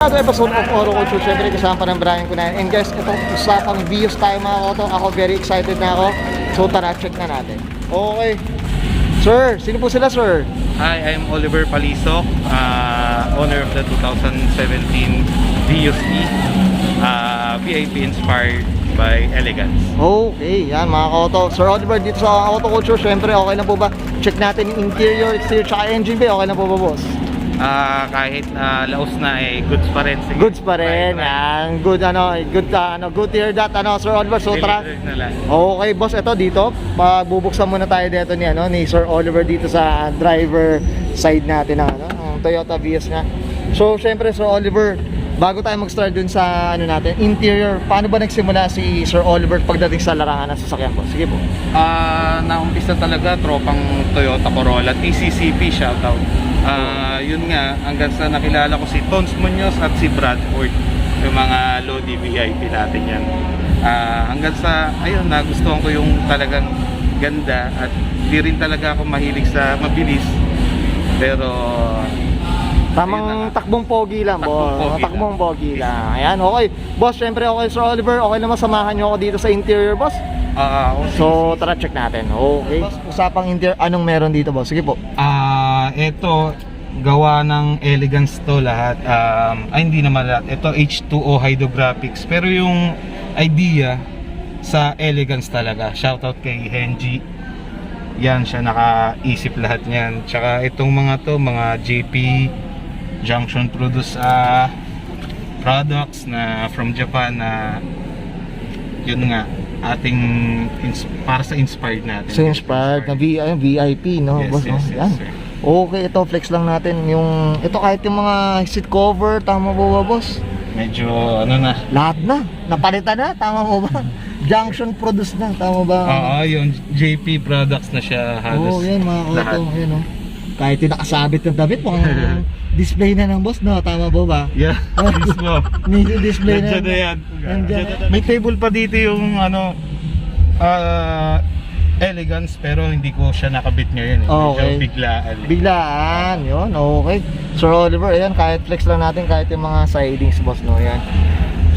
Ito episode of Oro Culture, syempre kasama pa ng Brian Cunanan. And guys, ito usapang views tayo mga koto. Ako very excited na ako. So tara, check na natin. Okay. Sir, sino po sila sir? Hi, I'm Oliver Palisok, owner of the 2017 VUSE, VIP inspired by elegance. Okay, yan mga koto. Sir Oliver, dito sa Auto Culture, syempre okay na po ba? Check natin yung interior, exterior, tsaka engine bay. Okay na po ba boss? Kahit laos na goods pa rin. Sige. Goods pa rin. Yan. Good good to hear that Sir Oliver. So tara. Okay, boss, ito dito. Pagbubuksan muna tayo dito ni Sir Oliver dito sa driver side natin ng Toyota Vios na. So, syempre Sir Oliver, bago tayo mag-start dun sa natin, interior, paano ba nagsimula si Sir Oliver pagdating sa larangan ng sasakyan po? Sige po. Naumpisa talaga tropang Toyota Corolla, TCCP shoutout. Yun nga, hanggang sa nakilala ko si Tons Munoz at si Bradford, yung mga Lodi VIP natin yan. Hanggang sa, ayun, nagustuhan ko yung talagang ganda at di rin talaga ako mahilig sa mabilis. Pero tamang takbong pogi lang, boss. Takbong pogi lang. Ayan, okay. Boss, syempre okay Sir Oliver, okay naman samahan nyo ako dito sa interior, boss. So, tara check natin. Okay. Boss, usapang interior, anong meron dito, boss? Sige po. Ito, gawa ng elegance to lahat. Hindi naman lahat. Ito H2O hydrographics. Pero yung idea sa elegance talaga. Shoutout kay Henji. Yan, siya nakaisip lahat niyan. Tsaka itong mga JP Junction produce products na from Japan na yun nga ating para sa inspired natin. So inspired na VIP, no? Yes, Boss, yes, no? Yan. sir. Okay, ito flex lang natin yung ito kahit yung mga seat cover, tama po ba, boss? Medyo na. Lahat na, napalitan na, tama mo ba? Junction produce na, tama ba? Oo, yung JP products na siya halos. Yan mga lahat. koto, yun oh. Kahit yung nakasabit ng damit, mukhang display na ng boss, no? Tama po ba? Yeah, mismo. Medyo display na. Nandiyan na yan. Nandiyan. May table pa dito yung elegance, pero hindi ko siya nakabit ngayon. Okay. Medyo biglaan. Biglaan, yun, okay. Sir Oliver, ayan, kahit flex lang natin, kahit yung mga sidings, boss, no? Yan.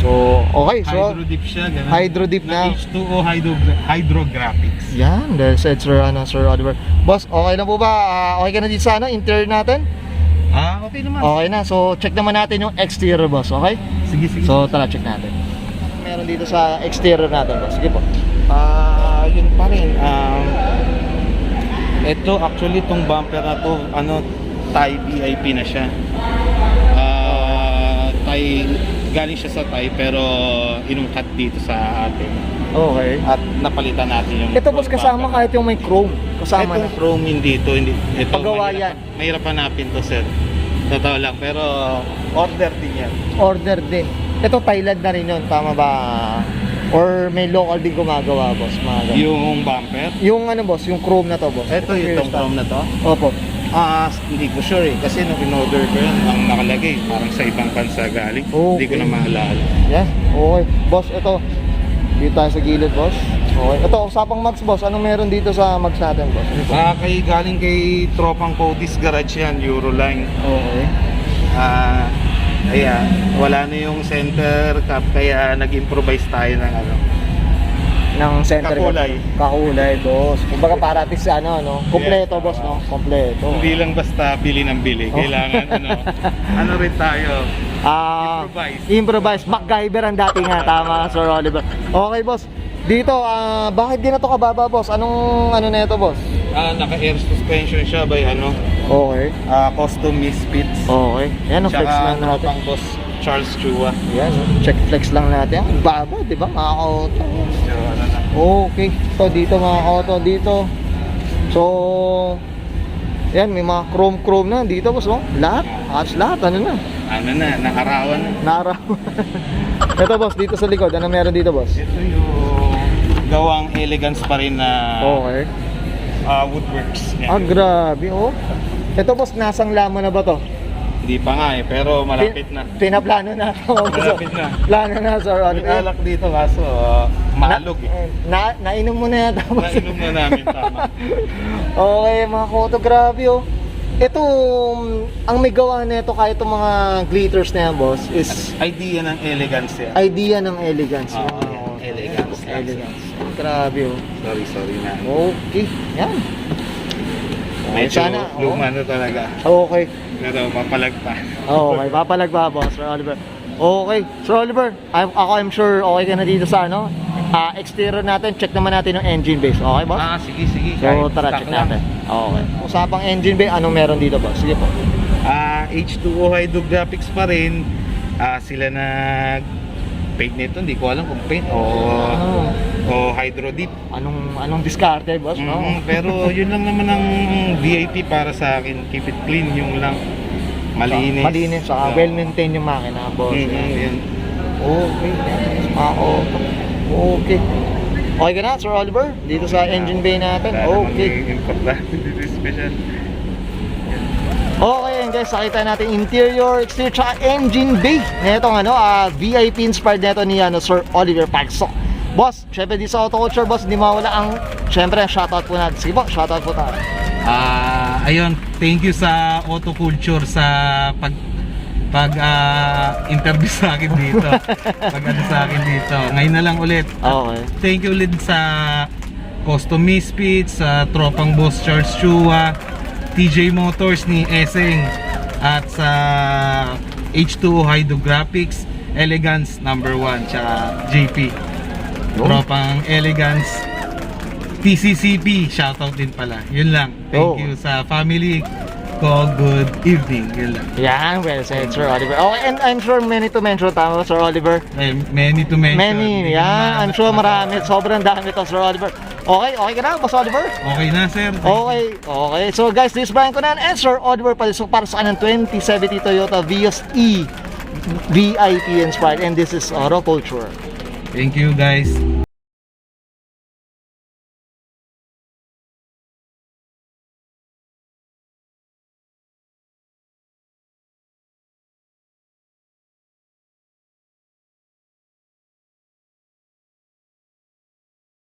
So, okay, so Hydro dip siya, ganun. Hydro dip na. H2O hydrographics. yan, well said Sir Oliver. Boss, okay na po ba? Okay ka na dito sa interior natin? Okay naman. Okay na, so check naman natin yung exterior, boss, okay? Sige. So, tara, check natin. Meron dito sa exterior natin, boss. Sige po. Yun pa rin. Ito actually itong bumper na to, Thai VIP na siya. Thai, galing siya sa Thai pero inungkat dito sa atin. Okay. At napalitan natin yung Ito, boss, kasama kahit yung may chrome. Kasama na. Itong chrome hindi ito Paggawa yan. Mahirap hanapin to, sir. Totoo lang, pero order din yan. Order din. Ito, Thailand na rin yun, tama ba? Or may local din gumagawa, boss? Mga ganun. Yung bumper? Yung boss, yung chrome na to, boss. Ito yung chrome na to? Opo. Hindi ko sure kasi nung in-order ko yun, ang nakalagay parang sa ibang bansa galing. Okay. Hindi ko na maalala. Yes, okay. Boss, ito. Dito tayo sa gilid, boss. Okay. Ito, usapang mags, boss. Anong meron dito sa mags natin, boss? Galing kay Tropang Cody's Garage yan, Euroline. Okay. Wala na yung center cap kaya nag-improvise tayo ng Ng center. Kakulay, boss. Kumbaga para at least kompleto, boss, no? Kompleto. Hindi lang basta bili ng bili. Kailangan rin tayo. Improvise. MacGyver ang dati nga, tama, Sir Oliver. Okay, boss. Dito, bakit di na to kababa, boss? Anong na ito, boss? Naka-air suspension siya by Okay. custom misfits. Okay. Yan, flex lang natin. Tsaka boss Charles Chua. Yan, check flex lang natin. Ang baba, di ba, mga auto? Okay. So, dito mga auto, dito. So, yan, may mga chrome na dito, boss, no? Lahat, lahat, Nakarawan na. Naraw. Ito, boss, dito sa likod, ano meron dito, boss? Ito yung gawang elegance pa rin na Okay. woodworks. Yan. Grabe, oh. Ito, boss, nasang lamon na ba to? Hindi pa nga pero malapit na. Pinaplano na. Malapit na. Plano na, Sir Oliver. Alak dito kaso maalog Nainom mo na yan, tapos. Nainom na namin, tama. Okay, mga koto, grabe, oh. Ito, ang may gawa nito kahit itong mga glitters na yan, boss, is Idea ng elegance yan. idea ng elegance. Oo, Wow. yan. Elegance. Elegance. Grabe, oh. Sorry na. Okay, yan. Okay, Medyo sana, oh. luma na talaga. Okay. Pero mapalag pa. Oh, may papalag ba, boss, Sir Oliver? Okay, Sir Oliver, I'm sure okay ka na dito sa ano? Exterior natin, check naman natin yung engine base. Okay, boss? Sige. So, Kahit tara, stock check lang. natin. Okay. Usapang engine bay, anong meron dito, boss? Sige po. H2O Hydrographics pa rin. Sila paint nito, hindi ko alam kung paint o hydro dip. Anong diskarte, boss, no? Pero yun lang naman ang VIP para sa akin. Keep it clean, yung lang malinis. Malinis, well-maintained yung makina, boss. Yun. Okay. Okay. Okay ka na, Sir Oliver? Dito sa engine bay natin? Okay. Importante dito special. Okay, and guys, nakita natin interior, exterior, tsaka engine bay na itong VIP inspired nito ni Sir Oliver Pagsok. Boss, syempre di sa Auto Culture, boss, hindi mawala ang, syempre, shoutout po natin. Sige po, shoutout po tayo. Ayun, thank you sa Auto Culture sa interview sa akin dito. Sa akin dito. Ngayon na lang ulit. Okay. Thank you ulit sa Custom Misfits, sa Tropang Boss Charles Chua, TJ Motors ni Eseng, at sa H2O Hydrographics, Elegance number 1, tsaka JP. Tropang Elegance, TCCP, shoutout din pala. Yun lang. Thank you sa family ko. Good evening. Yun lang. Yan, well said, Sir Oliver. Okay, and I'm sure many to mention, tama, Sir Oliver? Many to mention. Many, yan. I'm sure marami. Sobrang dami to, Sir Oliver. Okay ka na, Boss Oliver? Okay na, sir. Okay. So guys, this is Brian Conan and Sir Oliver para sa kanang 2070 Toyota Vios E VIP inspired, and this is Auto Culture. Thank you, guys.